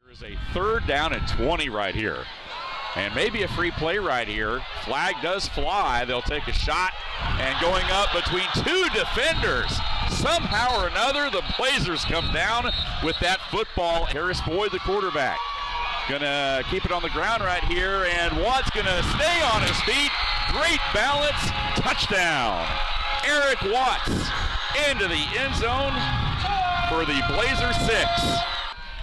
There's a 3rd down and 20 right here. And maybe a free play right here. Flag does fly. They'll take a shot. And going up between 2 defenders. Somehow or another, the Blazers come down with that football. Harris Boyd, the quarterback. Gonna keep it on the ground right here. And Watt's gonna stay on his feet. Great balance. Touchdown. Eric Watts into the end zone for the Blazers 6.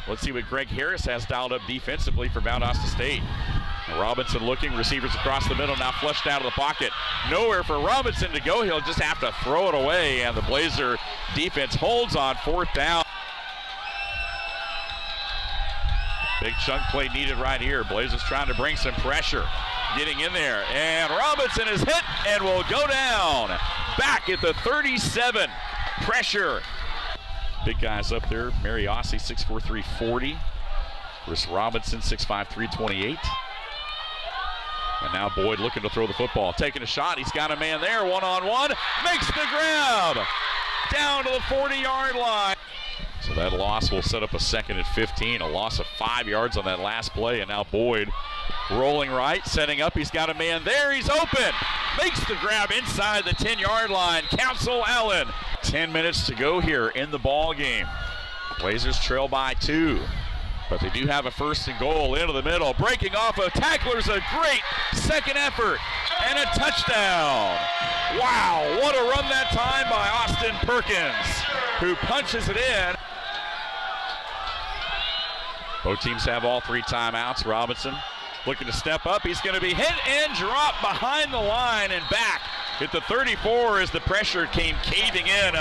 Let's see what Greg Harris has dialed up defensively for Valdosta State. Robinson looking, receivers across the middle, now flushed out of the pocket. Nowhere for Robinson to go. He'll just have to throw it away, and the Blazer defense holds on 4th down. Big chunk play needed right here. Blazers trying to bring some pressure. Getting in there, and Robinson is hit and will go down. Back at the 37. Pressure. Big guys up there. Mariossi, 6'4", 340. Chris Robinson, 6'5", 328. And now Boyd looking to throw the football. Taking a shot. He's got a man there. One-on-one. Makes the grab. Down to the 40-yard line. So that loss will set up a 2nd and 15. A loss of 5 yards on that last play. And now Boyd rolling right, setting up. He's got a man there. He's open. Makes the grab inside the 10-yard line. Council Allen. 10 minutes to go here in the ball game. Blazers trail by 2. But they do have a 1st and goal into the middle. Breaking off of tacklers, a great second effort, and a touchdown. Wow, what a run that time by Austin Perkins, who punches it in. Both teams have all 3 timeouts. Robinson looking to step up. He's going to be hit and dropped behind the line and back at the 34 as the pressure came caving in.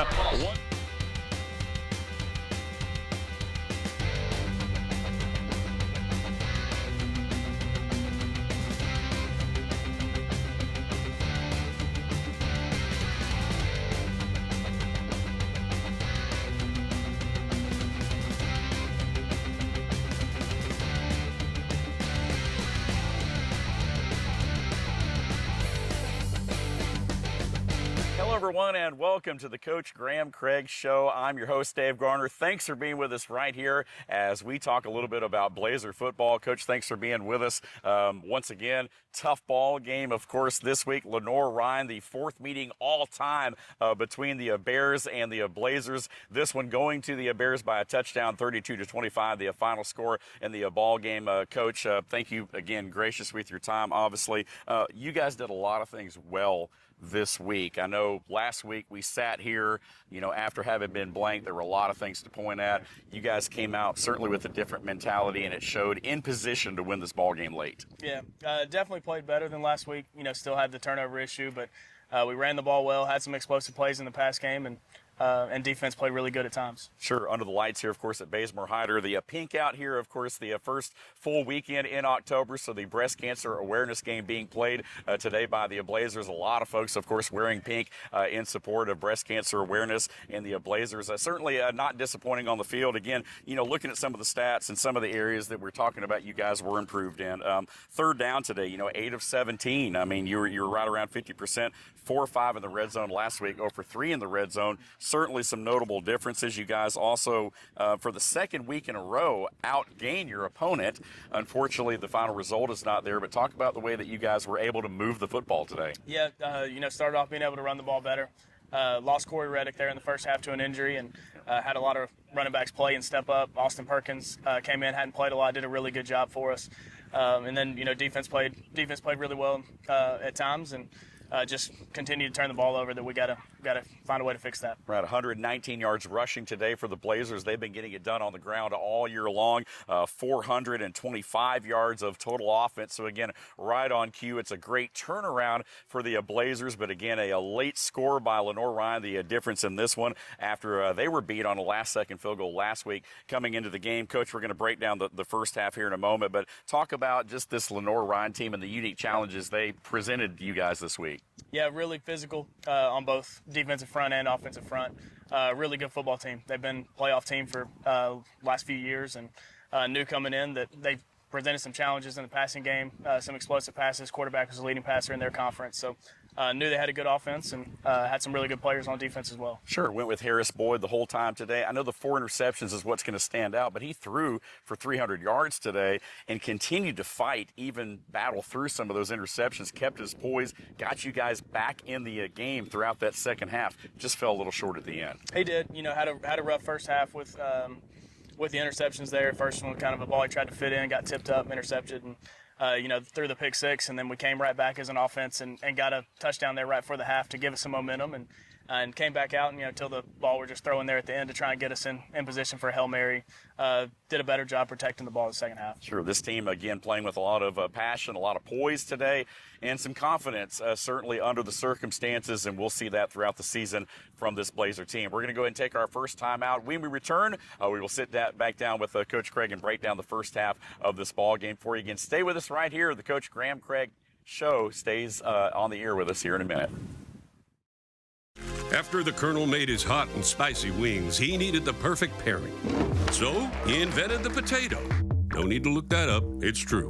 Hello, everyone, and welcome to the Coach Graham Craig Show. I'm your host, Dave Garner. Thanks for being with us right here as we talk a little bit about Blazer football. Coach, thanks for being with us. Once again, tough ball game, of course, this week. Lenoir-Rhyne, the 4th meeting all time between the Bears and the Blazers. This one going to the Bears by a touchdown, 32-25, the final score in the ball game. Coach, thank you again, gracious with your time, obviously. You guys did a lot of things well this week. I know last week we sat here, after having been blanked, there were a lot of things to point at. You guys came out certainly with a different mentality, and it showed in position to win this ball game late. Yeah, definitely played better than last week. Still had the turnover issue, but we ran the ball well, had some explosive plays in the pass game, and defense played really good at times. Sure, under the lights here, of course, at Bazemore Hyder. The pink out here, of course, the first full weekend in October, so the breast cancer awareness game being played today by the Blazers. A lot of folks, of course, wearing pink in support of breast cancer awareness and the Blazers. Certainly not disappointing on the field. Again, looking at some of the stats and some of the areas that we're talking about, you guys were improved in. 3rd down today, 8 of 17. I mean, you were right around 50%. 4 or 5 in the red zone last week, 0 for 3 in the red zone. Certainly some notable differences. You guys also, for the 2nd week in a row, outgain your opponent. Unfortunately, the final result is not there, but talk about the way that you guys were able to move the football today. Yeah, started off being able to run the ball better. Lost Corey Reddick there in the first half to an injury, and had a lot of running backs play and step up. Austin Perkins came in, hadn't played a lot, did a really good job for us. And then, defense played really well at times, and just continue to turn the ball over. That we gotta find a way to fix that. Right, 119 yards rushing today for the Blazers. They've been getting it done on the ground all year long. 425 yards of total offense. So again, right on cue. It's a great turnaround for the Blazers, but again, a late score by Lenoir-Rhyne. The difference in this one after they were beat on a last-second field goal last week coming into the game. Coach, we're going to break down the first half here in a moment, but talk about just this Lenoir-Rhyne team and the unique challenges they presented to you guys this week. Yeah, really physical on both defensive front and offensive front. Really good football team. They've been a playoff team for last few years, and knew coming in that they presented some challenges in the passing game, some explosive passes. Quarterback was the leading passer in their conference. So knew they had a good offense and had some really good players on defense as well. Sure, went with Harris Boyd the whole time today. I know the 4 interceptions is what's going to stand out, but he threw for 300 yards today and continued to fight, even battle through some of those interceptions, kept his poise, got you guys back in the game throughout that second half. Just fell a little short at the end. He did. Had a rough first half with the interceptions there. First one, kind of a ball he tried to fit in, got tipped up, intercepted, and threw the pick six, and then we came right back as an offense and got a touchdown there right before the half to give us some momentum, and came back out, and till the ball we're just throwing there at the end to try and get us in position for a Hail Mary. Did a better job protecting the ball in the second half. Sure, this team, again, playing with a lot of passion, a lot of poise today, and some confidence, certainly under the circumstances, and we'll see that throughout the season from this Blazer team. We're going to go ahead and take our first time out. When we return, we will sit back down with Coach Craig and break down the first half of this ball game for you. Again, stay with us right here. The Coach Graham Craig Show stays on the air with us here in a minute. After the Colonel made his hot and spicy wings, he needed the perfect pairing. So he invented the potato. No need to look that up. It's true.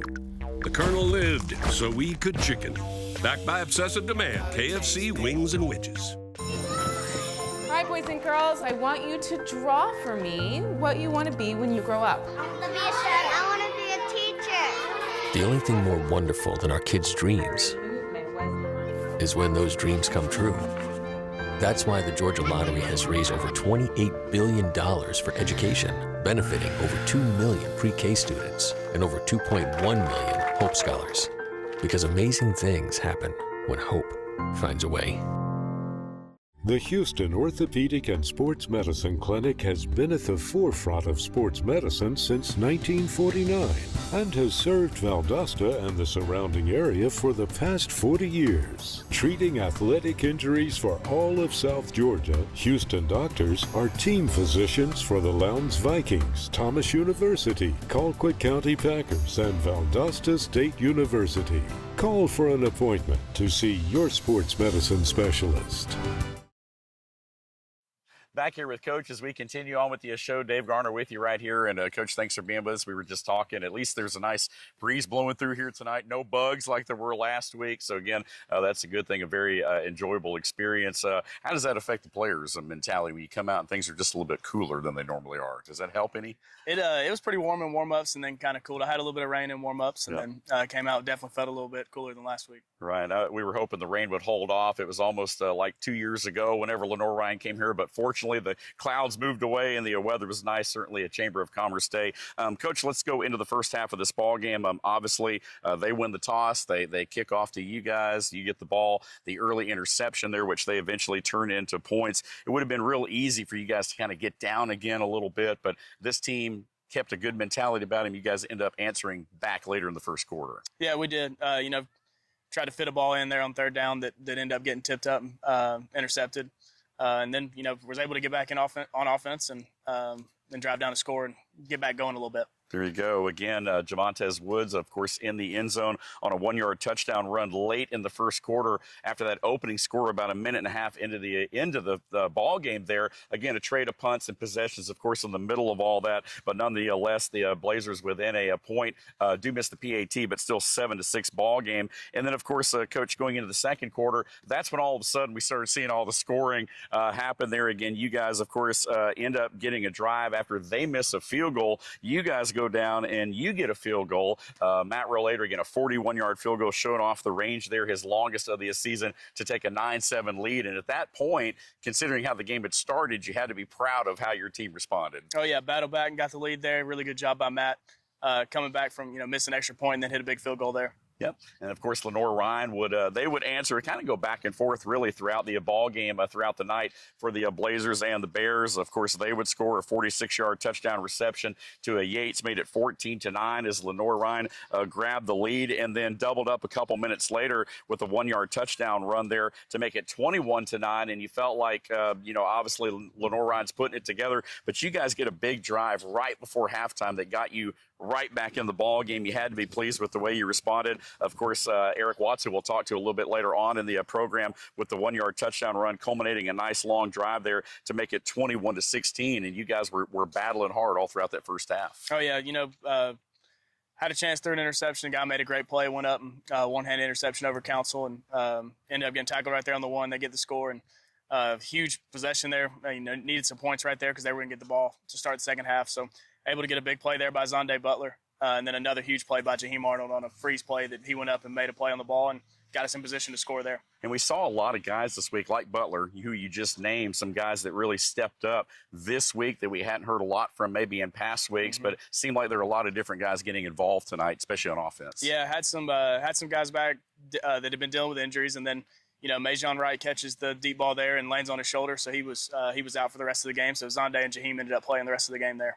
The Colonel lived so we could chicken. Backed by obsessive demand, KFC Wings and Witches. All right, boys and girls, I want you to draw for me what you want to be when you grow up. I want to be a chef. I want to be a teacher. The only thing more wonderful than our kids' dreams is when those dreams come true. That's why the Georgia Lottery has raised over $28 billion for education, benefiting over 2 million pre-K students and over 2.1 million Hope Scholars. Because amazing things happen when hope finds a way. The Houston Orthopedic and Sports Medicine Clinic has been at the forefront of sports medicine since 1949 and has served Valdosta and the surrounding area for the past 40 years. Treating athletic injuries for all of South Georgia, Houston doctors are team physicians for the Lowndes Vikings, Thomas University, Colquitt County Packers, and Valdosta State University. Call for an appointment to see your sports medicine specialist. Back here with Coach as we continue on with the show. Dave Garner with you right here. And Coach, thanks for being with us. We were just talking. At least there's a nice breeze blowing through here tonight. No bugs like there were last week. So, again, that's a good thing, a very enjoyable experience. How does that affect the players' mentality when you come out and things are just a little bit cooler than they normally are? Does that help any? It was pretty warm in warm-ups and then kind of cooled. I had a little bit of rain in warm-ups and then came out, definitely felt a little bit cooler than last week. Right. We were hoping the rain would hold off. It was almost like 2 years ago whenever Lenoir-Rhyne came here, but fortunately the clouds moved away and the weather was nice, certainly a Chamber of Commerce day. Coach, let's go into the first half of this ball game. Obviously, they win the toss. They kick off to you guys. You get the ball, the early interception there, which they eventually turn into points. It would have been real easy for you guys to kind of get down again a little bit, but this team kept a good mentality about him. You guys end up answering back later in the first quarter. Yeah, we did. Tried to fit a ball in there on third down that ended up getting tipped up, intercepted. And then, was able to get back on offense and then drive down a score and get back going a little bit. There you go. Again, Jamontez Woods, of course, in the end zone on a 1-yard touchdown run late in the first quarter after that opening score about a minute and a half into the end of the ball game there. Again, a trade of punts and possessions, of course, in the middle of all that. But nonetheless, the Blazers within a point do miss the PAT, but still 7-6 ball game. And then, of course, Coach, going into the second quarter, that's when all of a sudden we started seeing all the scoring happen there. Again, you guys, of course, end up getting a drive after they miss a field goal. You guys go down and you get a field goal. Matt Rollator, again, a 41-yard field goal showing off the range there, his longest of the season, to take a 9-7 lead. And at that point, considering how the game had started, you had to be proud of how your team responded. Oh, yeah, battled back and got the lead there. Really good job by Matt coming back from, missing an extra point and then hit a big field goal there. Yep. And, of course, Lenoir-Rhyne would answer, kind of go back and forth really throughout the ball game, throughout the night for the Blazers and the Bears. Of course, they would score a 46-yard touchdown reception to a Yates, made it 14-9 as Lenoir-Rhyne grabbed the lead and then doubled up a couple minutes later with a 1-yard touchdown run there to make it 21-9. And you felt like, obviously Lenoir-Rhyne's putting it together, but you guys get a big drive right before halftime that got you right back in the ball game. You had to be pleased with the way you responded. Of course, Eric Watson we'll talk to a little bit later on in the program with the 1-yard touchdown run, culminating a nice long drive there to make it 21-16. And you guys were battling hard all throughout that first half. Oh, yeah. had a chance, threw an interception. The guy made a great play, went up and one-hand interception over Council, and ended up getting tackled right there on the one. They get the score, and huge possession there. Needed some points right there because they were going to get the ball to start the second half. So able to get a big play there by Zonday Butler, and then another huge play by Jaheim Arnold on a freeze play that he went up and made a play on the ball and got us in position to score there. And we saw a lot of guys this week, like Butler, who you just named, some guys that really stepped up this week that we hadn't heard a lot from maybe in past weeks, but it seemed like there were a lot of different guys getting involved tonight, especially on offense. Yeah, had some guys back that had been dealing with injuries, and then Majon Wright catches the deep ball there and lands on his shoulder, so he was out for the rest of the game. So Zonday and Jaheim ended up playing the rest of the game there.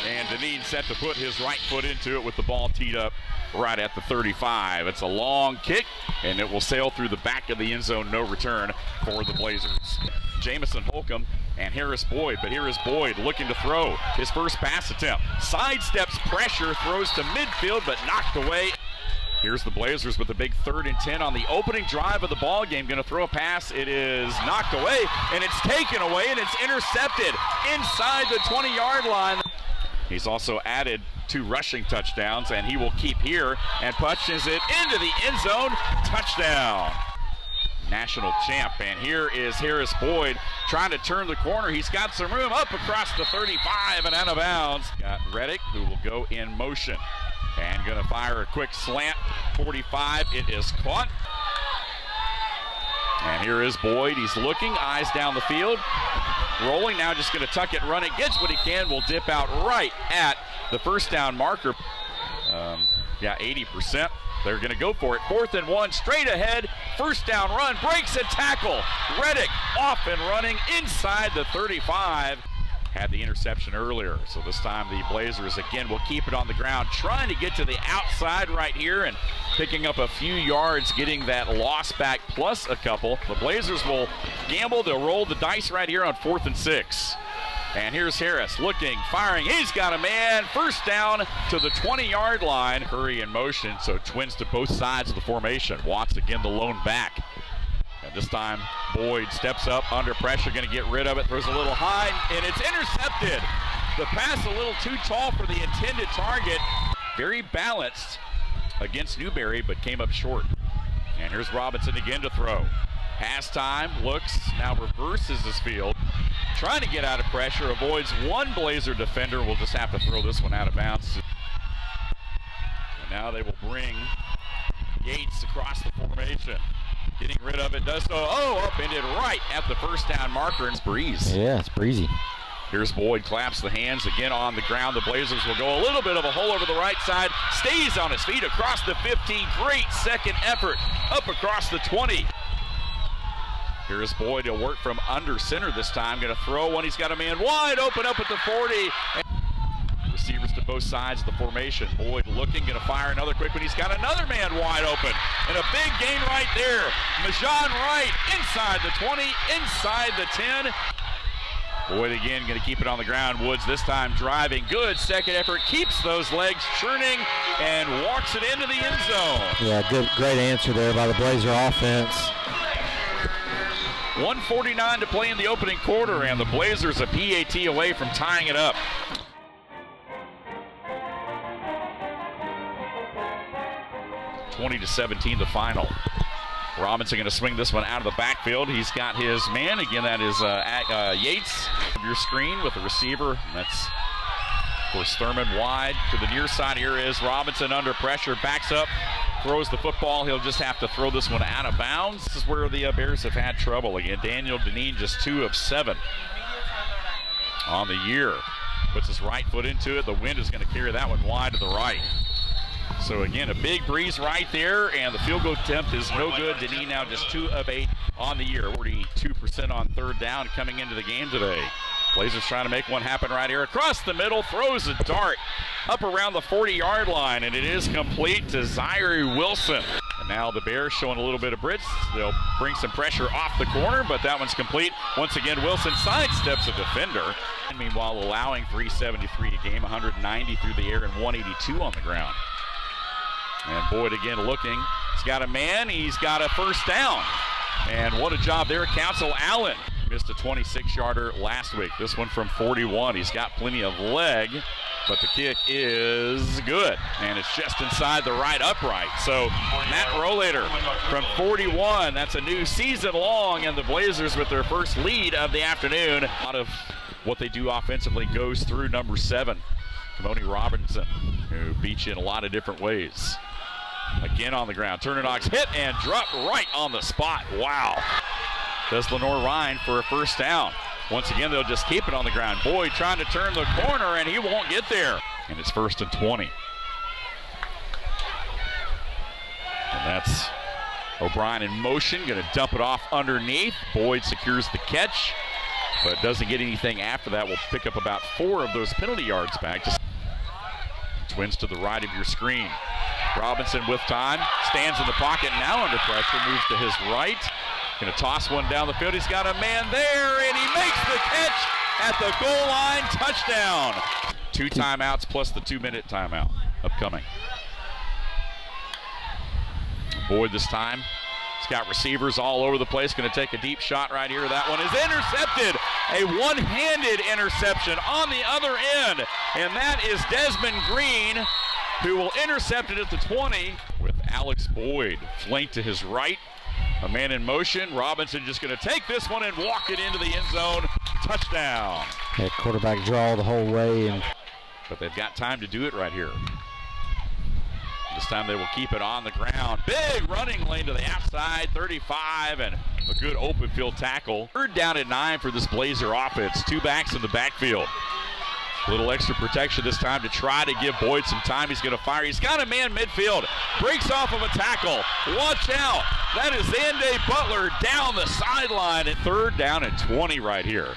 And Deneen set to put his right foot into it with the ball teed up right at the 35. It's a long kick, and it will sail through the back of the end zone. No return for the Blazers. Jamison Holcomb and Harris Boyd, but here is Boyd looking to throw his first pass attempt. Sidesteps pressure, throws to midfield, but knocked away. Here's the Blazers with a big 3rd and 10 on the opening drive of the ball game. Going to throw a pass. It is knocked away, and it's taken away, and it's intercepted inside the 20-yard line. He's also added 2 rushing touchdowns, and he will keep here and punches it into the end zone. Touchdown. National champ. And here is Harris Boyd trying to turn the corner. He's got some room up across the 35 and out of bounds. Got Reddick, who will go in motion and going to fire a quick slant. 45. It is caught. And here is Boyd. He's looking, eyes down the field. Rolling now, just going to tuck it, run it, gets what he can, will dip out right at the first down marker. 80%. They're going to go for it. 4th and 1, straight ahead. First down run, breaks a tackle. Reddick off and running inside the 35. Had the interception earlier, so this time the Blazers again will keep it on the ground, trying to get to the outside right here and picking up a few yards, getting that loss back plus a couple. The Blazers will gamble. They'll roll the dice right here on 4th and 6. And here's Harris looking, firing. He's got a man. First down to the 20-yard line. Curry in motion, so twins to both sides of the formation. Watts again the lone back. And this time, Boyd steps up under pressure, going to get rid of it, throws a little high, and it's intercepted. The pass a little too tall for the intended target. Very balanced against Newberry, but came up short. And here's Robinson again to throw. Pass time, looks, now reverses his field. Trying to get out of pressure, avoids one Blazer defender. Will just have to throw this one out of bounds. And now they will bring Yates across the formation. Getting rid of it, does so. Upended right at the first down marker. It's Breeze. Yeah, it's breezy. Here's Boyd, claps the hands again on the ground. The Blazers will go a little bit of a hole over the right side. Stays on his feet across the 15. Great second effort up across the 20. Here's Boyd. He'll work from under center this time. Going to throw one. He's got a man wide open up at the 40. Receivers to both sides of the formation. Boyd looking, going to fire another quick one. He's got another man wide open. And a big gain right there. Majon Wright inside the 20, inside the 10. Boyd again going to keep it on the ground. Woods this time driving. Good second effort. Keeps those legs churning and walks it into the end zone. Yeah, great answer there by the Blazer offense. 1:49 to play in the opening quarter, and the Blazers a PAT away from tying it up. (20-17) the final. Robinson going to swing this one out of the backfield. He's got his man. Again, that is Yates. Your screen with the receiver. That's, of course, Thurman wide to the near side. Here is Robinson under pressure. Backs up. Throws the football. He'll just have to throw this one out of bounds. This is where the Bears have had trouble. Again, Daniel Deneen just 2 of 7 on the year. Puts his right foot into it. The wind is going to carry that one wide to the right. So again, a big breeze right there, and the field goal attempt is no good. Deneen now just 2 of 8 on the year. 42% on 3rd down coming into the game today. Blazers trying to make one happen right here. Across the middle, throws a dart up around the 40-yard line, and it is complete to Zaire Wilson. And now the Bears showing a little bit of blitz. They'll bring some pressure off the corner, but that one's complete. Once again, Wilson sidesteps a defender. And meanwhile, allowing 373 a game, 190 through the air and 182 on the ground. And Boyd again looking. He's got a man. He's got a first down. And what a job there. Council Allen Missed a 26-yarder last week. This one from 41. He's got plenty of leg, but the kick is good, and it's just inside the right upright. So Matt Rollator from 41. That's a new season long, and the Blazers with their first lead of the afternoon. A lot of what they do offensively goes through number 7, Kamoni Robinson, who beats you in a lot of different ways. Again on the ground. Turnanox hit and dropped right on the spot. Wow. Does Lenoir-Rhyne for a first down. Once again, they'll just keep it on the ground. Boyd trying to turn the corner, and he won't get there. And it's 1st and 20. And that's O'Brien in motion, going to dump it off underneath. Boyd secures the catch, but doesn't get anything after that. We'll pick up about 4 of those penalty yards back. Twins to the right of your screen. Robinson with time, stands in the pocket, now under pressure, moves to his right. Going to toss one down the field. He's got a man there, and he makes the catch at the goal line. Touchdown. 2 timeouts plus the 2-minute timeout upcoming. Boyd this time. He's got receivers all over the place. Going to take a deep shot right here. That one is intercepted. A one-handed interception on the other end. And that is Desmond Green, who will intercept it at the 20 with Alex Boyd flanked to his right. A man in motion. Robinson just going to take this one and walk it into the end zone. Touchdown. That quarterback draw the whole way. But they've got time to do it right here. This time they will keep it on the ground. Big running lane to the outside, 35, and a good open field tackle. 3rd down and 9 for this Blazer offense. 2 backs in the backfield. A little extra protection this time to try to give Boyd some time. He's going to fire. He's got a man midfield. Breaks off of a tackle. Watch out. That is Zande Butler down the sideline at 3rd down and 20 right here.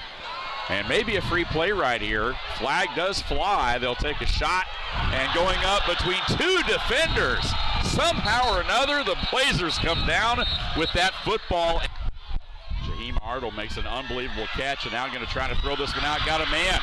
And maybe a free play right here. Flag does fly. They'll take a shot. And going up between 2 defenders. Somehow or another, the Blazers come down with that football. Jaheim Ardle makes an unbelievable catch, and now going to try to throw this one out. Got a man.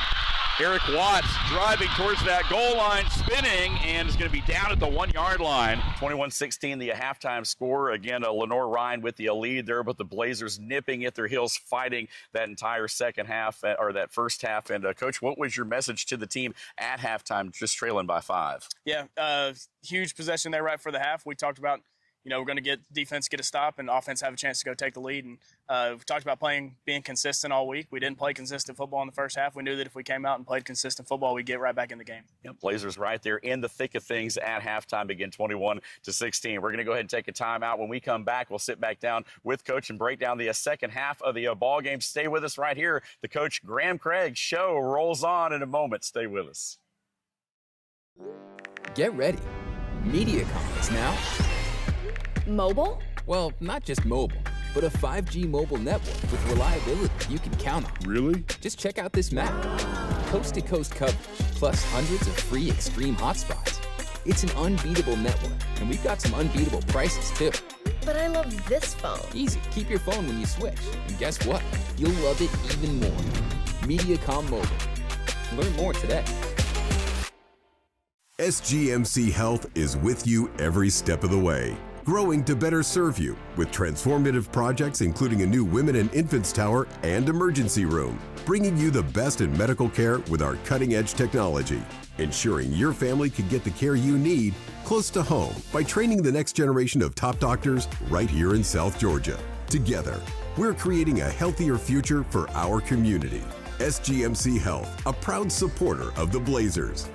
Eric Watts driving towards that goal line, spinning, and is going to be down at the 1-yard line. 21-16, the halftime score. Again, Lenoir-Rhyne with the lead there, but the Blazers nipping at their heels, fighting that entire second half, or that first half. And, Coach, what was your message to the team at halftime, just trailing by 5? Yeah, huge possession there right for the half. We talked about, we're going to get defense get a stop and offense have a chance to go take the lead. And we talked about being consistent all week. We didn't play consistent football in the first half. We knew that if we came out and played consistent football, we'd get right back in the game. Yep, Blazers right there in the thick of things at halftime, again 21-16. We're going to go ahead and take a timeout. When we come back, we'll sit back down with Coach and break down the second half of the ball game. Stay with us right here. The Coach Graham Craig Show rolls on in a moment. Stay with us. Get ready. MediaCom is now Mobile? Well, not just mobile, but a 5G mobile network with reliability you can count on. Really? Just check out this map. Coast-to-coast coverage, plus hundreds of free extreme hotspots. It's an unbeatable network, and we've got some unbeatable prices, too. But I love this phone. Easy. Keep your phone when you switch. And guess what? You'll love it even more. MediaCom Mobile. Learn more today. SGMC Health is with you every step of the way, growing to better serve you with transformative projects including a new women and infants tower and emergency room, bringing you the best in medical care with our cutting-edge technology, ensuring your family can get the care you need close to home by training the next generation of top doctors right here in South Georgia. Together, we're creating a healthier future for our community. SGMC Health, a proud supporter of the Blazers.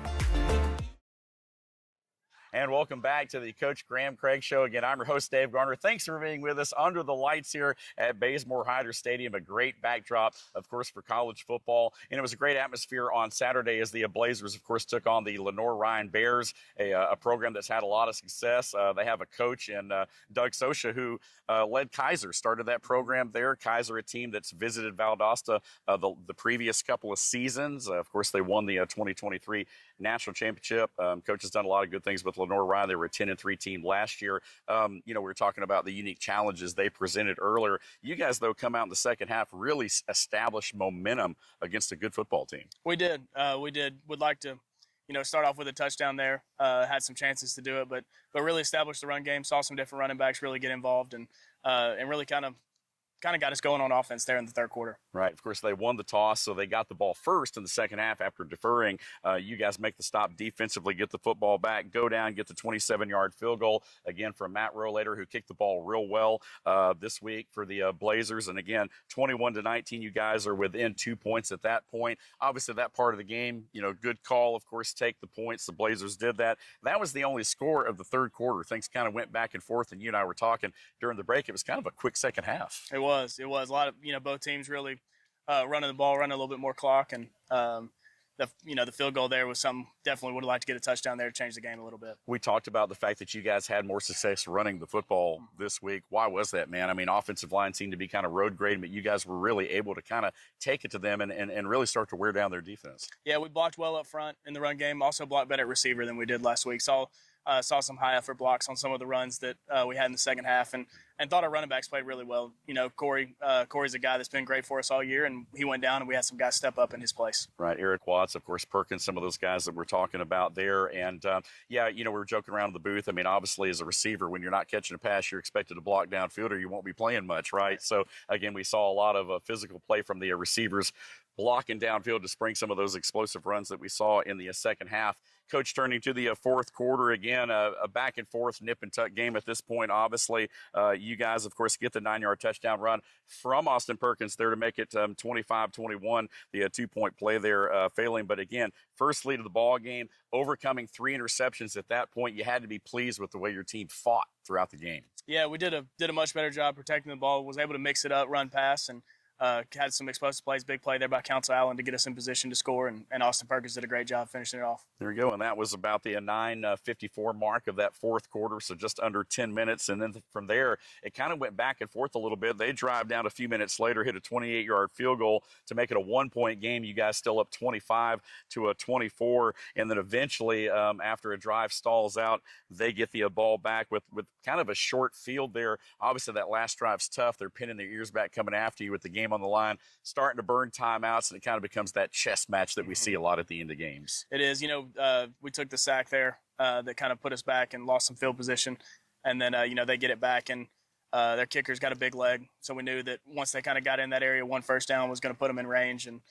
And welcome back to the Coach Graham Craig Show. Again, I'm your host, Dave Garner. Thanks for being with us under the lights here at Bazemore Hyder Stadium. A great backdrop, of course, for college football. And it was a great atmosphere on Saturday as the Blazers, of course, took on the Lenoir-Rhyne Bears, a program that's had a lot of success. They have a coach in Doug Sosha who led Kaiser, started that program there. Kaiser, a team that's visited Valdosta the previous couple of seasons. Of course, they won the 2023 national championship. Coach has done a lot of good things with Lenoir-Rhyne. They were a 10-3 team last year. We were talking about the unique challenges they presented earlier. You guys, though, come out in the second half, really established momentum against a good football team. We did. Would like to, start off with a touchdown there. Had some chances to do it, but really established the run game. Saw some different running backs really get involved and really kind of kind of got us going on offense there in the third quarter. Right. Of course, they won the toss, so they got the ball first in the second half after deferring. You guys make the stop defensively, get the football back, go down, get the 27-yard field goal, again, from Matt Rollator, who kicked the ball real well this week for the Blazers. And, again, 21-19, you guys are within 2 points at that point. Obviously, that part of the game, good call, of course, take the points. The Blazers did that. That was the only score of the third quarter. Things kind of went back and forth, and you and I were talking during the break. It was kind of a quick second half. It was a lot of both teams really running the ball, running a little bit more clock, and the field goal there was something definitely would have liked to get a touchdown there to change the game a little bit. We talked about the fact that you guys had more success running the football this week. Why was that, man? I mean, offensive line seemed to be kind of road grading, but you guys were really able to kind of take it to them and really start to wear down their defense. Yeah, we blocked well up front in the run game. Also blocked better at receiver than we did last week. Saw some high effort blocks on some of the runs that we had in the second half, and thought our running backs played really well. Corey's a guy that's been great for us all year, and he went down, and we had some guys step up in his place. Right, Eric Watts, of course, Perkins, some of those guys that we're talking about there. And, we were joking around in the booth. I mean, obviously, as a receiver, when you're not catching a pass, you're expected to block downfield or you won't be playing much, right? So, again, we saw a lot of physical play from the receivers blocking downfield to spring some of those explosive runs that we saw in the second half. Coach, turning to the fourth quarter, again, a back-and-forth nip-and-tuck game at this point, obviously. You guys, of course, get the 9-yard touchdown run from Austin Perkins there to make it 25-21, the two-point play there failing. But, again, first lead of the ball game, overcoming 3 interceptions at that point. You had to be pleased with the way your team fought throughout the game. Yeah, we did a much better job protecting the ball, was able to mix it up, run, pass, and had some explosive plays, big play there by Council Allen to get us in position to score, and Austin Perkins did a great job finishing it off. There we go, and that was about the 9:54 mark of that fourth quarter, so just under 10 minutes, and then from there, it kind of went back and forth a little bit. They drive down a few minutes later, hit a 28-yard field goal to make it a 1-point game. You guys still up 25-24, and then eventually, after a drive stalls out, they get the ball back with kind of a short field there. Obviously, that last drive's tough. They're pinning their ears back coming after you with the game on the line, starting to burn timeouts, and it kind of becomes that chess match that we see a lot at the end of games. It is. We took the sack there that kind of put us back and lost some field position, and then, they get it back, and their kicker's got a big leg, so we knew that once they kind of got in that area, 1 first down was going to put them in range, and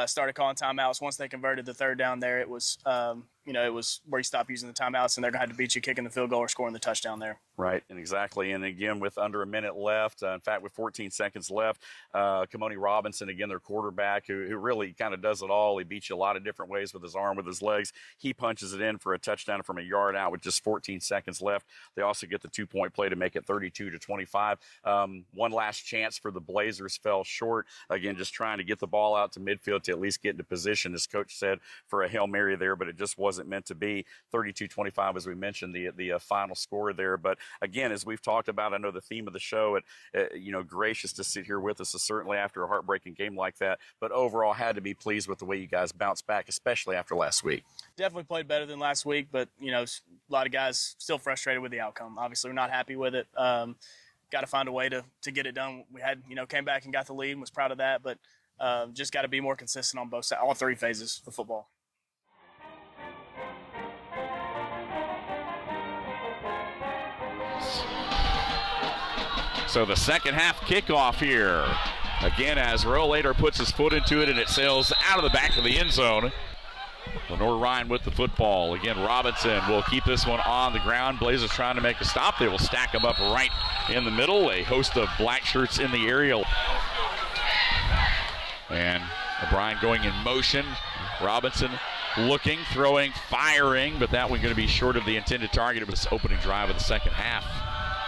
started calling timeouts. Once they converted the third down there, it was where you stop using the timeouts, and they're going to have to beat you kicking the field goal or scoring the touchdown there. Right, and exactly. And again, with under a minute left, in fact, with 14 seconds left, Kamoni Robinson, again, their quarterback, who really kind of does it all. He beats you a lot of different ways with his arm, with his legs. He punches it in for a touchdown from a yard out with just 14 seconds left. They also get the 2-point play to make it 32-25. One last chance for the Blazers fell short. Again, just trying to get the ball out to midfield to at least get into position, as Coach said, for a Hail Mary there, but it just wasn't meant to be. 32-25, as we mentioned, the final score there. But again, as we've talked about, I know the theme of the show, gracious to sit here with us, certainly after a heartbreaking game like that, but overall had to be pleased with the way you guys bounced back, especially after last week. Definitely played better than last week, but, a lot of guys still frustrated with the outcome. Obviously, we're not happy with it. Got to find a way to get it done. We had, came back and got the lead and was proud of that, but just got to be more consistent on both sides, all 3 phases of football. So the second half kickoff here. Again, as Rollator puts his foot into it, and it sails out of the back of the end zone. Lenoir-Rhyne with the football. Again, Robinson will keep this one on the ground. Blazers trying to make a stop. They will stack them up right in the middle. A host of black shirts in the area. And O'Brien going in motion. Robinson looking, throwing, firing, but that one going to be short of the intended target of this opening drive of the second half.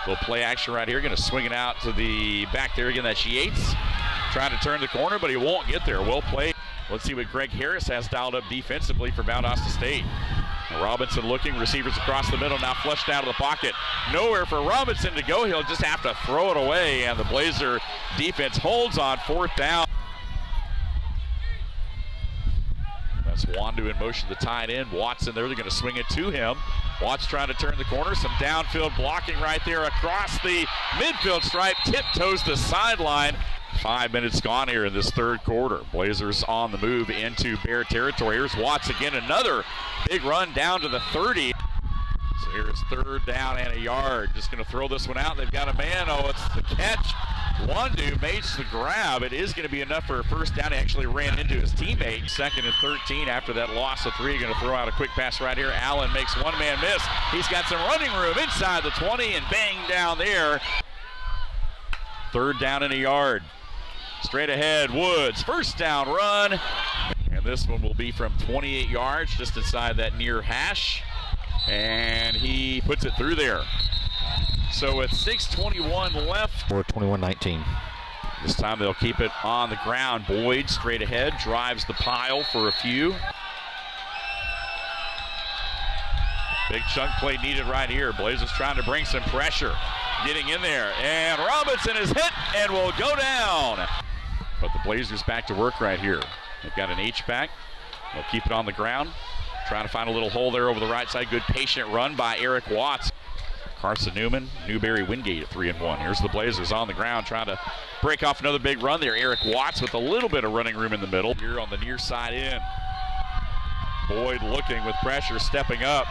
Little play action right here. Going to swing it out to the back there again. That's Yates. Trying to turn the corner, but he won't get there. Well played. Let's see what Greg Harris has dialed up defensively for Valdosta State. Robinson looking, receivers across the middle, now flushed out of the pocket. Nowhere for Robinson to go. He'll just have to throw it away, and the Blazer defense holds on 4th down. That's Wandu in motion to tie it in. Watson there, they're going to swing it to him. Watts trying to turn the corner. Some downfield blocking right there across the midfield stripe. Tiptoes the sideline. 5 minutes gone here in this third quarter. Blazers on the move into Bear territory. Here's Watts again. Another big run down to the 30. So here's 3rd down and a yard. Just going to throw this one out. They've got a man. Oh, it's the catch Wandu makes the grab. It is going to be enough for a first down. He actually ran into his teammate. 2nd and 13 after that loss of 3. Going to throw out a quick pass right here. Allen makes one-man miss. He's got some running room inside the 20 and bang down there. 3rd down and a yard. Straight ahead, Woods. First down run. And this one will be from 28 yards, just inside that near hash. And he puts it through there. So with 6:21 left. Or 21-19. This time they'll keep it on the ground. Boyd straight ahead, drives the pile for a few. Big chunk play needed right here. Blazers trying to bring some pressure. Getting in there, and Robinson is hit and will go down. But the Blazers back to work right here. They've got an H-back. They'll keep it on the ground. Trying to find a little hole there over the right side. Good patient run by Eric Watts. Carson Newman, Newberry, Wingate at 3-1. Here's the Blazers on the ground trying to break off another big run there. Eric Watts with a little bit of running room in the middle. Here on the near side in. Boyd looking with pressure, stepping up.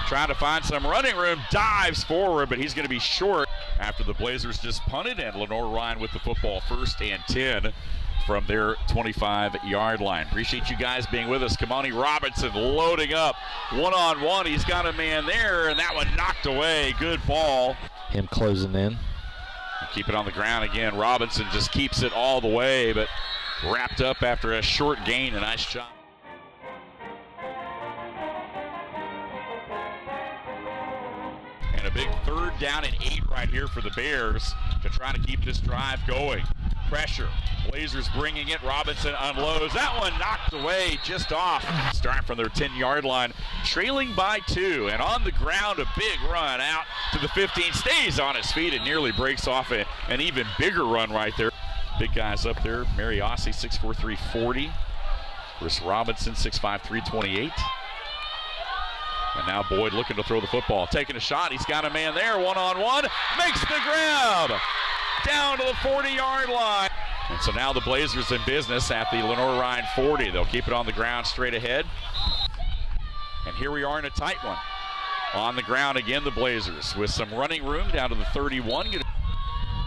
Trying to find some running room, dives forward, but he's going to be short after the Blazers just punted, and Lenoir-Rhyne with the football 1st and 10 from their 25-yard line. Appreciate you guys being with us. Kamani Robinson loading up one-on-one. He's got a man there, and that one knocked away. Good ball. Him closing in. Keep it on the ground again. Robinson just keeps it all the way, but wrapped up after a short gain. A nice job. And a big 3rd down and 8 right here for the Bears to try to keep this drive going. Pressure. Blazers bringing it. Robinson unloads. That one knocked away just off. Start from their 10-yard line, trailing by 2. And on the ground, a big run out to the 15. Stays on his feet and nearly breaks off an even bigger run right there. Big guys up there. Mariossi, 6'4", 340. Chris Robinson, 6'5", 328. And now Boyd looking to throw the football. Taking a shot. He's got a man there. One-on-one. Makes the grab. Down to the 40-yard line. And so now the Blazers in business at the Lenoir-Rhyne 40. They'll keep it on the ground straight ahead. And here we are in a tight one. On the ground again, the Blazers with some running room down to the 31.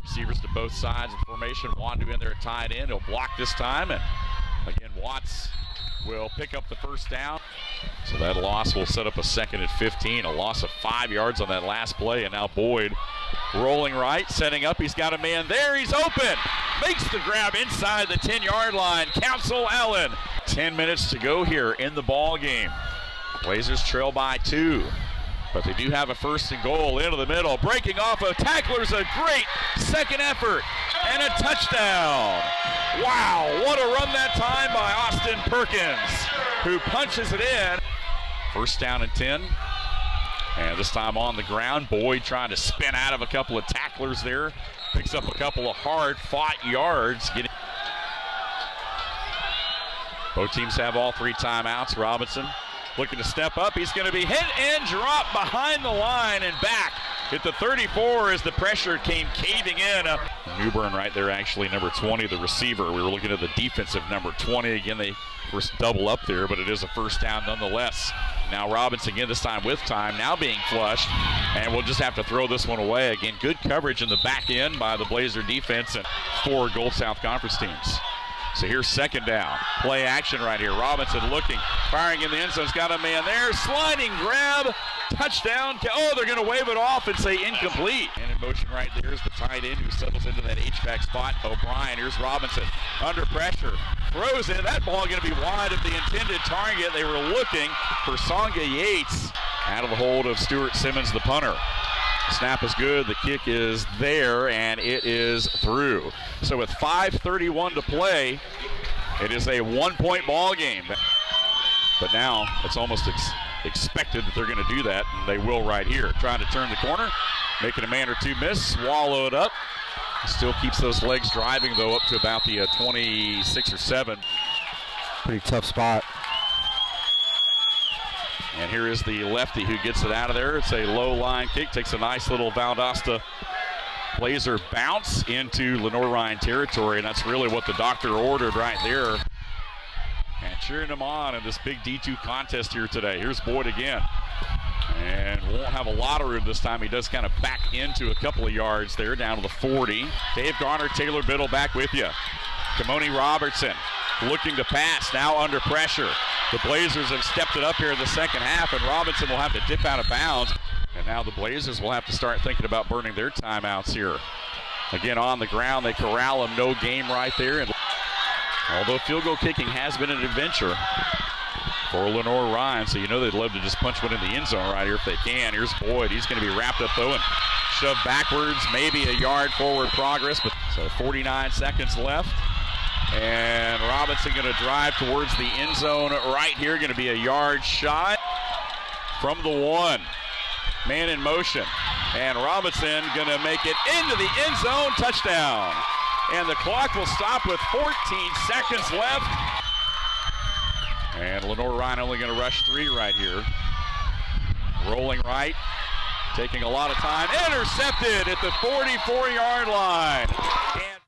Receivers to both sides of formation. Wandu in there tied in. He'll block this time. And again, Watts will pick up the first down. So that loss will set up a 2nd and 15. A loss of 5 yards on that last play. And now Boyd rolling right, setting up. He's got a man there. He's open. Makes the grab inside the 10-yard line. Council Allen. 10 minutes to go here in the ball game. Blazers trail by 2. But they do have a 1st and goal into the middle. Breaking off of tacklers. A great second effort. And a touchdown. Wow, what a run that time by Austin Perkins, who punches it in. 1st down and 10. And this time on the ground, Boyd trying to spin out of a couple of tacklers there. Picks up a couple of hard-fought yards. Both teams have all 3 timeouts. Robinson looking to step up. He's going to be hit and dropped behind the line and back at the 34 as the pressure came caving in. Newburn right there, actually, number 20, the receiver. We were looking at the defensive number 20. Again, they first double up there, but it is a 1st down nonetheless. Now Robinson again, this time with time, now being flushed, and we'll just have to throw this one away. Again, good coverage in the back end by the Blazer defense and 4 Gulf South Conference teams. So here's 2nd down. Play action right here. Robinson looking, firing in the end zone. He's got a man there. Sliding grab. Touchdown. Oh, they're going to wave it off and say incomplete. And in motion right there is the tight end who settles into that H-back spot. O'Brien. Here's Robinson. Under pressure. Throws it. That ball going to be wide of the intended target. They were looking for Songa Yates. Out of the hold of Stuart Simmons, the punter. Snap is good, the kick is there, and it is through. So with 5:31 to play, it is a 1-point ball game. But now it's almost expected that they're going to do that, and they will right here. Trying to turn the corner, making a man or two miss, swallow it up. Still keeps those legs driving, though, up to about the 26 or 7. Pretty tough spot. And here is the lefty who gets it out of there. It's a low line kick. Takes a nice little Valdosta Blazer bounce into Lenoir-Rhyne territory. And that's really what the doctor ordered right there. And cheering them on in this big D2 contest here today. Here's Boyd again. And won't have a lot of room this time. He does kind of back into a couple of yards there, down to the 40. Dave Garner, Taylor Biddle back with you. Kamoni Robertson looking to pass, now under pressure. The Blazers have stepped it up here in the second half, and Robinson will have to dip out of bounds. And now the Blazers will have to start thinking about burning their timeouts here. Again, on the ground, they corral him, no game right there. And although field goal kicking has been an adventure for Lenoir-Rhyne, so you know they'd love to just punch one in the end zone right here if they can. Here's Boyd. He's going to be wrapped up, though, and shoved backwards, maybe a yard forward progress. But so 49 seconds left. And Robinson going to drive towards the end zone right here. Going to be a yard shot from the 1. Man in motion. And Robinson going to make it into the end zone. Touchdown. And the clock will stop with 14 seconds left. And Lenoir-Rhyne only going to rush 3 right here. Rolling right. Taking a lot of time. Intercepted at the 44-yard line.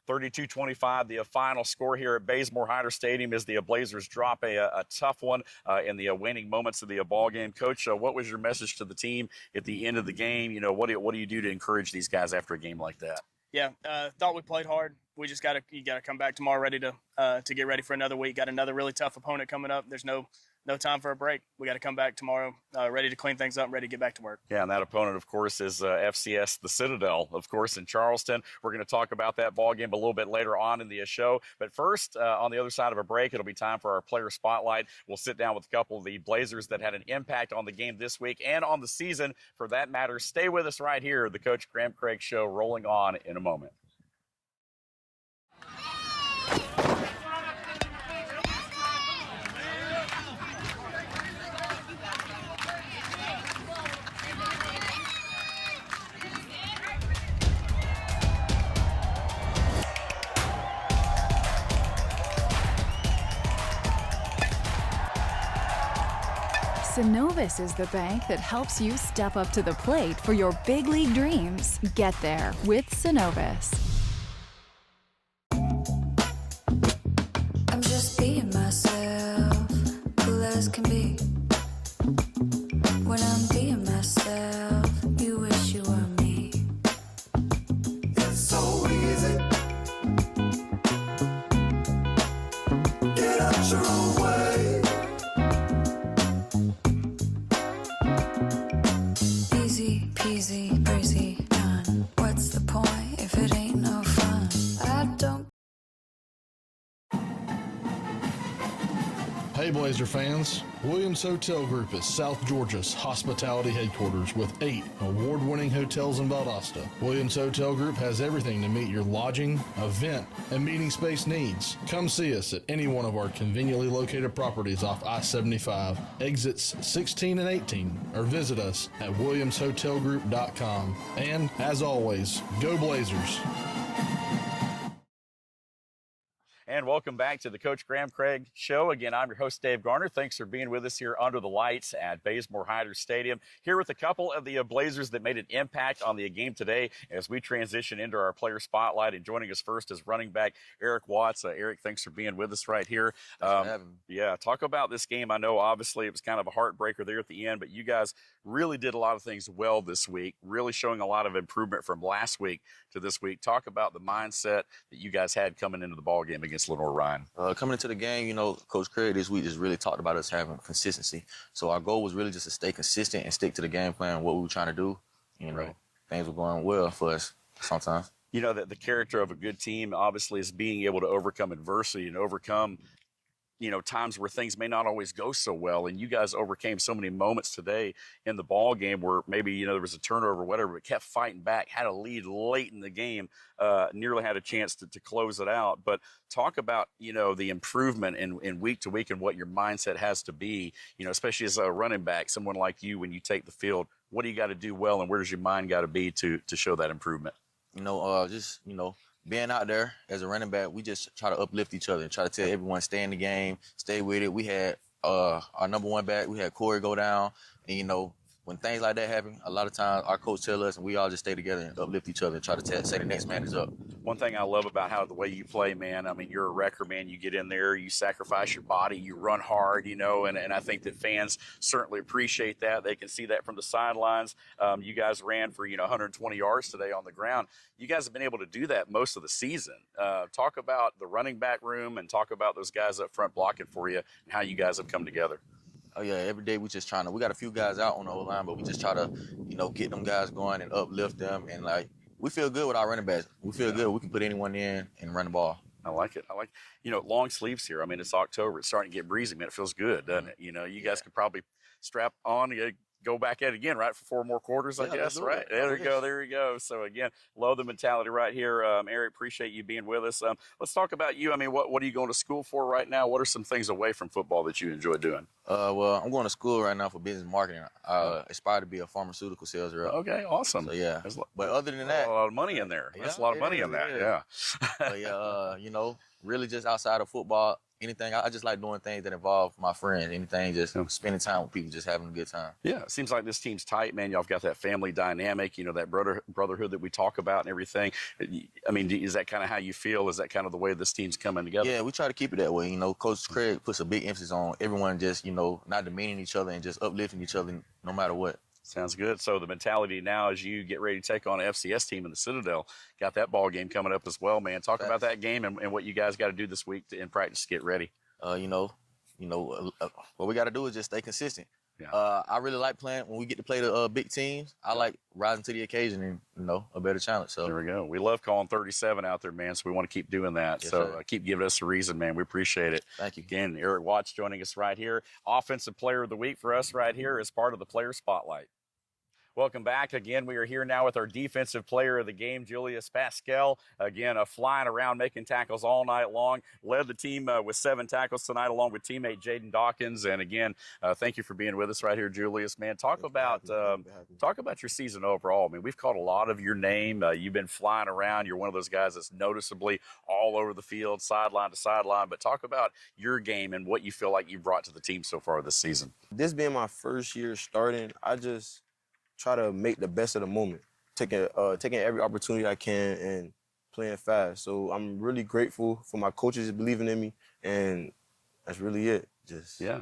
32-25, the final score here at Bazemore-Hyder Stadium as the Blazers drop a tough one in the waning moments of the ball game. Coach, what was your message to the team at the end of the game? You know, what do you do to encourage these guys after a game like that? Yeah, thought we played hard. We just you gotta come back tomorrow ready to get ready for another week. Got another really tough opponent coming up. There's no time for a break. We got to come back tomorrow ready to clean things up, ready to get back to work. Yeah, and that opponent, of course, is FCS, the Citadel, of course, in Charleston. We're going to talk about that ball game a little bit later on in the show. But first, on the other side of a break, it'll be time for our player spotlight. We'll sit down with a couple of the Blazers that had an impact on the game this week and on the season, for that matter. Stay with us right here. The Coach Graham Craig Show rolling on in a moment. Synovus is the bank that helps you step up to the plate for your big league dreams. Get there with Synovus. I'm just being myself, cool as can be. When I'm being myself, you wish you were me. It's so easy. Get out your own way. Easy peasy, breezy, done. What's the point if it ain't no fun? I don't. Hey Blazer fans, Williams Hotel Group is South Georgia's hospitality headquarters with 8 award-winning hotels in Valdosta. Williams Hotel Group has everything to meet your lodging, event, and meeting space needs. Come see us at any one of our conveniently located properties off I-75, exits 16 and 18, or visit us at williamshotelgroup.com. And as always, go Blazers! And welcome back to the Coach Graham Craig Show. Again, I'm your host, Dave Garner. Thanks for being with us here under the lights at Bazemore-Hyder Stadium. Here with a couple of the Blazers that made an impact on the game today as we transition into our player spotlight. And joining us first is running back Eric Watts. Eric, thanks for being with us right here. Yeah, talk about this game. I know, obviously, it was kind of a heartbreaker there at the end, but you guys really did a lot of things well this week, really showing a lot of improvement from last week to this week. Talk about the mindset that you guys had coming into the ball game against Lenoir-Rhyne. Coming into the game, you know, Coach Craig this week just really talked about us having consistency. So our goal was really just to stay consistent and stick to the game plan, what we were trying to do. You know, things were going well for us sometimes. You know, that the character of a good team obviously is being able to overcome adversity and overcome, you know, times where things may not always go so well. And you guys overcame so many moments today in the ball game where maybe, you know, there was a turnover or whatever, but kept fighting back, had a lead late in the game, nearly had a chance to close it out. But talk about, you know, the improvement in week to week and what your mindset has to be, you know, especially as a running back, someone like you, when you take the field, what do you got to do well and where does your mind got to be to show that improvement? You know, just, you know, being out there as a running back, we just try to uplift each other and try to tell everyone, stay in the game, stay with it. We had our number one back, we had Corey go down, and, you know, when things like that happen, a lot of times our coach tell us, and we all just stay together and uplift each other and try to say the next man is up. One thing I love about how the way you play, man, I mean, you're a wrecker, man. You get in there, you sacrifice your body, you run hard, you know, and I think that fans certainly appreciate that. They can see that from the sidelines. You guys ran for, 120 yards today on the ground. You guys have been able to do that most of the season. Talk about the running back room and talk about those guys up front blocking for you and how you guys have come together. Oh yeah, every day we just we got a few guys out on the O-line, but we just try to, get them guys going and uplift them. And we feel good with our running backs. We feel good. We can put anyone in and run the ball. I like it. Long sleeves here. I mean, it's October. It's starting to get breezy, man. It feels good, doesn't it? You guys could probably strap on, go back at it again, right, for 4 more quarters, I guess, right? There you go. So, again, love the mentality right here. Eric, appreciate you being with us. Let's talk about you. I mean, what are you going to school for right now? What are some things away from football that you enjoy doing? Well, I'm going to school right now for business marketing. I aspire to be a pharmaceutical sales rep. Okay, awesome. So, yeah. But other than that, a lot of money in there. That's a lot of money in that, yeah. But, really just outside of football, anything, I just like doing things that involve my friends. Anything, just spending time with people, just having a good time. Yeah, it seems like this team's tight, man. Y'all have got that family dynamic, that brotherhood that we talk about and everything. I mean, is that kind of how you feel? Is that kind of the way this team's coming together? Yeah, we try to keep it that way. Coach Craig puts a big emphasis on everyone just, not demeaning each other and just uplifting each other no matter what. Sounds good. So the mentality now as you get ready to take on an FCS team in the Citadel, got that ball game coming up as well, man. Talk about that game and what you guys got to do this week in practice to get ready. What we got to do is just stay consistent. Yeah. I really like playing when we get to play the big teams. I like rising to the occasion and, a better challenge. So there we go. We love calling 37 out there, man, so we want to keep doing that. Yes, so keep giving us a reason, man. We appreciate it. Thank you. Again, Eric Watts joining us right here. Offensive Player of the Week for us right here as part of the Player Spotlight. Welcome back. Again, we are here now with our defensive player of the game, Julius Pascal. Again, flying around, making tackles all night long. Led the team with 7 tackles tonight, along with teammate Jaden Dawkins. And again, thank you for being with us right here, Julius. Man, talk about your season overall. I mean, we've called a lot of your name. You've been flying around. You're one of those guys that's noticeably all over the field, sideline to sideline. But talk about your game and what you feel like you brought to the team so far this season. This being my first year starting, I just try to make the best of the moment, taking every opportunity I can and playing fast. So I'm really grateful for my coaches believing in me, and that's really it. Yeah.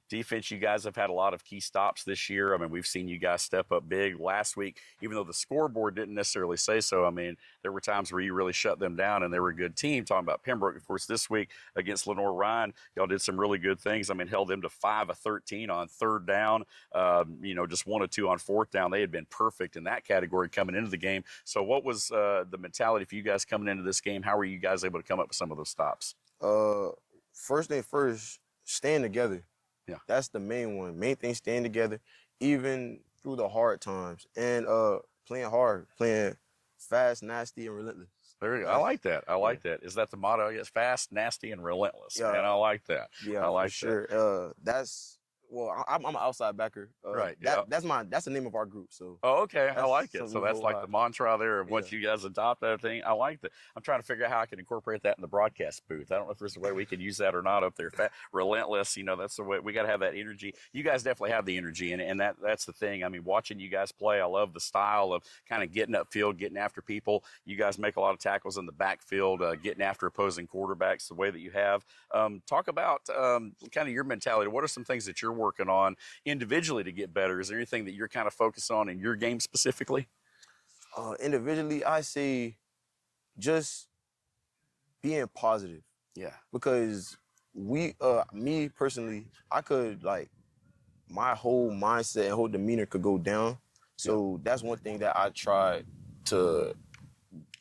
Defense, you guys have had a lot of key stops this year. I mean, we've seen you guys step up big last week, even though the scoreboard didn't necessarily say so. I mean, there were times where you really shut them down, and they were a good team. Talking about Pembroke, of course, this week against Lenoir-Rhyne, y'all did some really good things. I mean, held them to 5 of 13 on 3rd down, just 1 of 2 on 4th down. They had been perfect in that category coming into the game. So what was the mentality for you guys coming into this game? How were you guys able to come up with some of those stops? First thing first, staying together. Yeah. That's the main one. Main thing, staying together, even through the hard times. And playing hard, playing fast, nasty, and relentless. There you go. I like that. That. Is that the motto? Yes, fast, nasty, and relentless. Yeah. And I like that. Yeah, I like for sure. I'm an outside backer. Right. That's the name of our group. So. Oh, okay. I like it. So that's like the mantra there of what Yeah. you guys adopt. That thing. I like that. I'm trying to figure out how I can incorporate that in the broadcast booth. I don't know if there's a way we can use that or not up there. Relentless. That's the way we got to have that energy. You guys definitely have the energy, and that's the thing. I mean, watching you guys play, I love the style of kind of getting upfield, getting after people. You guys make a lot of tackles in the backfield, getting after opposing quarterbacks the way that you have. Talk about kind of your mentality. What are some things that you're working on individually to get better? Is there anything that you're kind of focused on in your game specifically? Individually, I say just being positive. Yeah. Because me personally, I could my whole mindset and whole demeanor could go down. So that's one thing that I tried to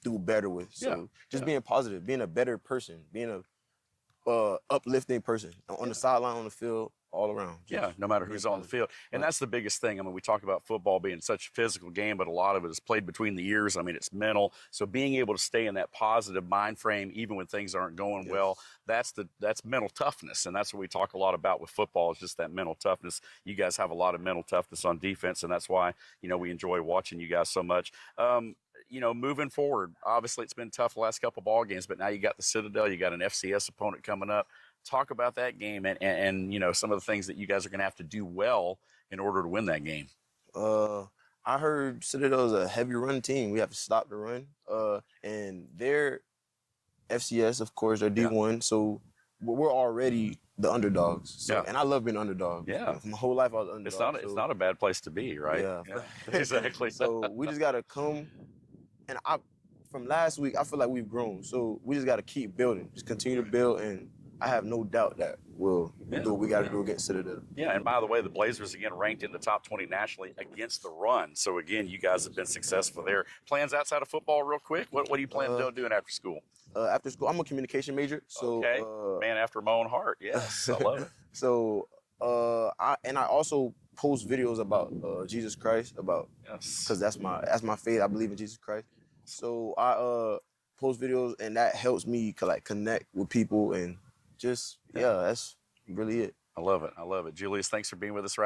do better with. So being positive, being a better person, being a uplifting person on the sideline, on the field, all around. No matter who's on the field. And that's the biggest thing. I mean, we talk about football being such a physical game, but a lot of it is played between the ears. I mean, it's mental. So being able to stay in that positive mind frame, even when things aren't going well, that's mental toughness. And that's what we talk a lot about with football, is just that mental toughness. You guys have a lot of mental toughness on defense, and that's why, we enjoy watching you guys so much. Moving forward, obviously it's been tough the last couple ball games, but now you got the Citadel, you got an FCS opponent coming up. Talk about that game and some of the things that you guys are going to have to do well in order to win that game. I heard Citadel is a heavy run team. We have to stop the run. And they're FCS, of course, they're D1. So we're already the underdogs. So, and I love being an underdog. Yeah. My whole life I was an underdog. It's not a bad place to be, right? Yeah. Exactly. So we just gotta come, and from last week I feel like we've grown. So we just gotta keep building, just continue to build, and I have no doubt that we'll do what we gotta do against Citadel. Yeah, and by the way, the Blazers again ranked in the top 20 nationally against the run. So again, you guys have been successful there. Plans outside of football, real quick. What do you plan on doing after school? After school, I'm a communication major. So okay, man after my own heart. Yes, I love it. So I also post videos about Jesus Christ, because that's my faith. I believe in Jesus Christ. So I post videos, and that helps me connect with people, and just that's really it. I love it. Julius, thanks for being with us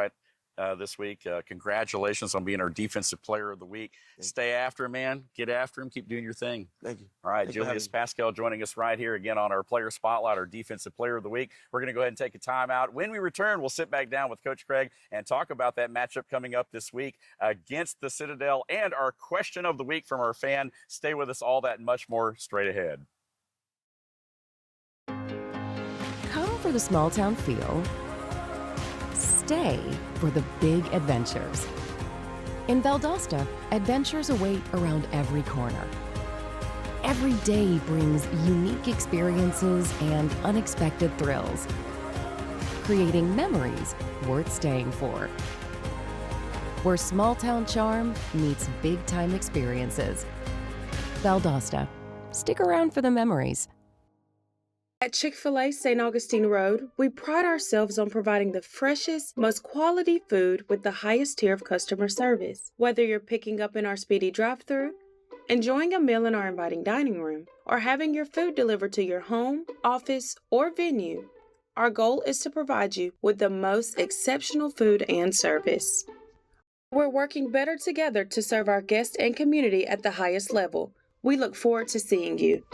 this week. Congratulations on being our Defensive Player of the Week. Stay after him, man. Get after him. Keep doing your thing. Thank you. All right, Thanks Julius Pascal joining us right here again on our Player Spotlight, our Defensive Player of the Week. We're going to go ahead and take a timeout. When we return, we'll sit back down with Coach Craig and talk about that matchup coming up this week against the Citadel and our question of the week from our fan. Stay with us, all that and much more straight ahead. Come for the small town feel. Stay for the big adventures. In Valdosta, adventures await around every corner. Every day brings unique experiences and unexpected thrills, creating memories worth staying for. Where small town charm meets big time experiences. Valdosta. Stick around for the memories. At Chick-fil-A St. Augustine Road, we pride ourselves on providing the freshest, most quality food with the highest tier of customer service. Whether you're picking up in our speedy drive-thru, enjoying a meal in our inviting dining room, or having your food delivered to your home, office, or venue, our goal is to provide you with the most exceptional food and service. We're working better together to serve our guests and community at the highest level. We look forward to seeing you.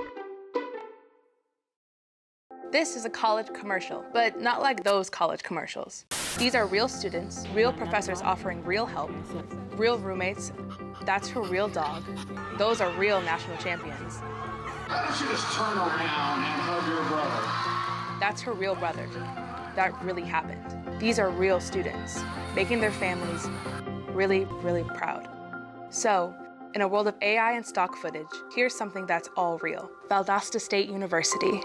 This is a college commercial, but not like those college commercials. These are real students, real professors offering real help, real roommates. That's her real dog. Those are real national champions. Why don't you just turn around and hug your brother? That's her real brother. That really happened. These are real students, making their families really, really proud. So, in a world of AI and stock footage, here's something that's all real. Valdosta State University.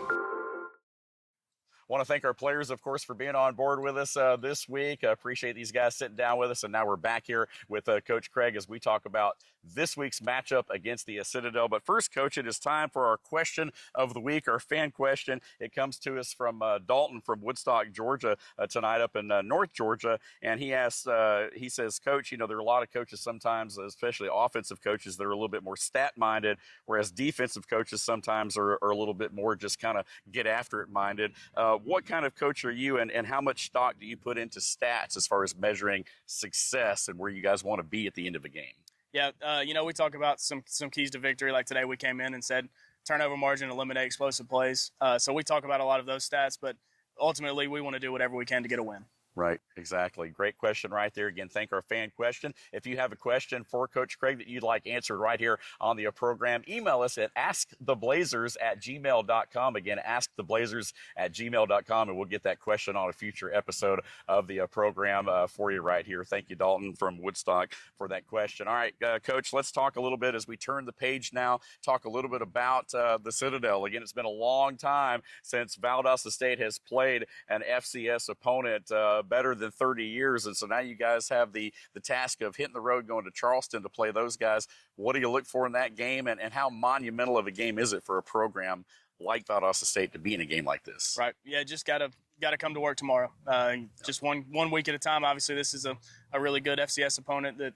Want to thank our players, of course, for being on board with us this week. I appreciate these guys sitting down with us. And now we're back here with Coach Craig as we talk about this week's matchup against the Citadel. But first, Coach, it is time for our question of the week, our fan question. It comes to us from Dalton from Woodstock, Georgia, tonight up in North Georgia. And he asks, he says, Coach, there are a lot of coaches sometimes, especially offensive coaches, that are a little bit more stat-minded, whereas defensive coaches sometimes are a little bit more just kind of get-after-it-minded. What kind of coach are you, and how much stock do you put into stats as far as measuring success and where you guys want to be at the end of a game? Yeah, we talk about some keys to victory. Like today we came in and said turnover margin, eliminate explosive plays. So we talk about a lot of those stats, but ultimately we want to do whatever we can to get a win. Right, exactly. Great question right there. Again, thank our fan question. If you have a question for Coach Craig that you'd like answered right here on the program, email us at asktheblazers@gmail.com. Again, asktheblazers@gmail.com, and we'll get that question on a future episode of the program for you right here. Thank you, Dalton from Woodstock, for that question. All right, Coach, let's talk a little bit as we turn the page now, talk a little bit about the Citadel. Again, it's been a long time since Valdosta State has played an FCS opponent, better than 30 years. And so now you guys have the task of hitting the road, going to Charleston to play those guys. What do you look for in that game, and how monumental of a game is it for a program like Valdosta State to be in a game like this? Right. Yeah, just gotta come to work tomorrow. Just one week at a time. Obviously, this is a really good FCS opponent that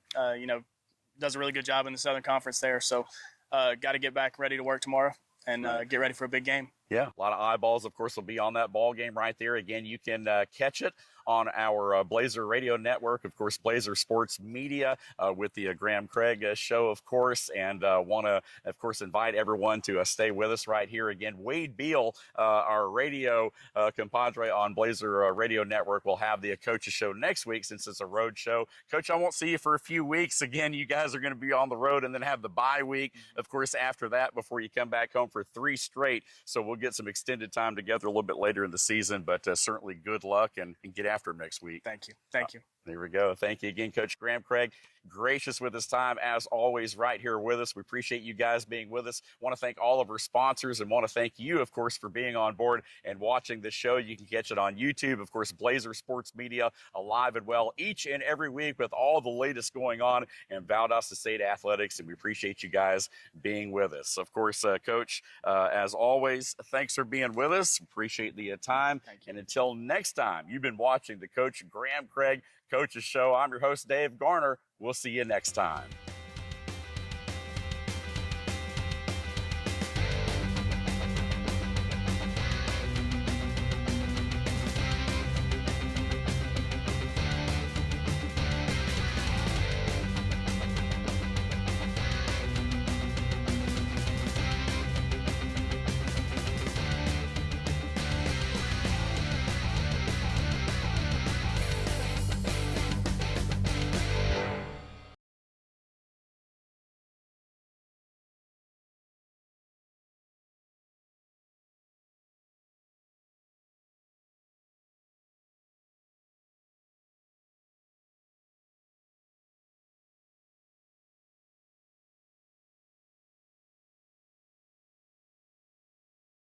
does a really good job in the Southern Conference there. So got to get back ready to work tomorrow and get ready for a big game. Yeah, a lot of eyeballs, of course, will be on that ball game right there. Again, you can catch it on our Blazer Radio Network, of course, Blazer Sports Media with the Graham Craig show, of course, and want to, of course, invite everyone to stay with us right here. Again, Wade Beal, our radio compadre on Blazer Radio Network, will have the Coach's Show next week since it's a road show. Coach, I won't see you for a few weeks. Again, you guys are going to be on the road and then have the bye week, of course, after that before you come back home for 3 straight. So we'll get some extended time together a little bit later in the season, but certainly good luck and get after him next week. Thank you. Thank you. There we go. Thank you again, Coach Graham Craig. Gracious with his time, as always, right here with us. We appreciate you guys being with us. Want to thank all of our sponsors and want to thank you, of course, for being on board and watching the show. You can catch it on YouTube. Of course, Blazer Sports Media, alive and well each and every week with all the latest going on in Valdosta State athletics, and we appreciate you guys being with us. Of course, Coach, as always, thanks for being with us. Appreciate the time. And until next time, you've been watching the Coach Graham Craig Coach's Show. I'm your host, Dave Garner. We'll see you next time.